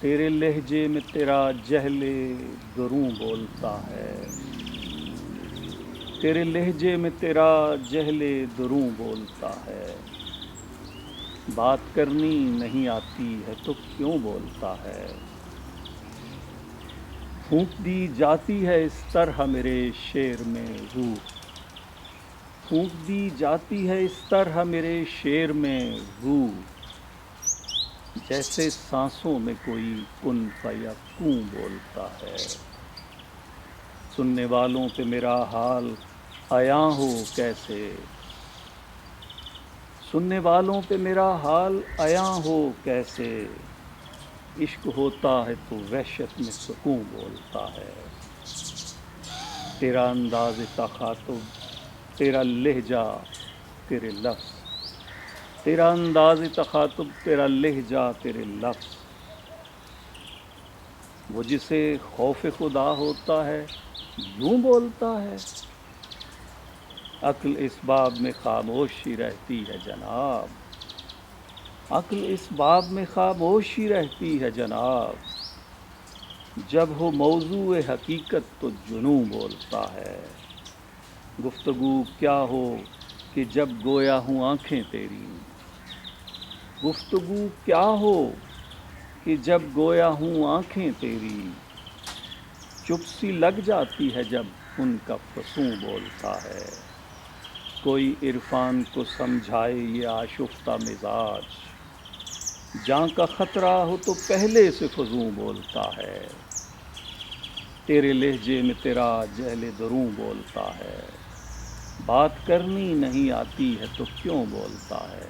تیرے لہجے میں تیرا جہل دروں بولتا ہے، تیرے لہجے میں تیرا جہل دروں بولتا ہے، بات کرنی نہیں آتی ہے تو کیوں بولتا ہے، پھونک دی جاتی ہے اس طرح میرے شعر میں روح، پھونک دی جاتی ہے اس طرح میرے شعر میں روح، جیسے سانسوں میں کوئی کن فیکوں بولتا ہے، سننے والوں پہ میرا حال عیاں ہو کیسے، سننے والوں پہ میرا حال عیاں ہو کیسے، عشق ہوتا ہے تو وحشت میں سکوں بولتا ہے، تیرا انداز تخاطب، تیرا لہجہ، تیرے لفظ، تیرا انداز تخاطب، تیرا لہجہ، تیرے لفظ، وہ جسے خوف خدا ہوتا ہے یوں بولتا ہے، عقل اس باب میں خاموشی رہتی ہے جناب، عقل اس باب میں خاموشی رہتی ہے جناب، جب ہو موضوع حقیقت تو جنوں بولتا ہے، گفتگو کیا ہو کہ جب گویا ہوں آنکھیں تیری، گفتگو کیا ہو کہ جب گویا ہوں آنکھیں تیری، چپ سی لگ جاتی ہے جب ان کا فسوں بولتا ہے، کوئی عرفان کو سمجھائے یہ آشفتہ مزاج، جاں کا خطرہ ہو تو پہلے سے فزوں بولتا ہے، تیرے لہجے میں تیرا جہل دروں بولتا ہے، بات کرنی نہیں آتی ہے تو کیوں بولتا ہے،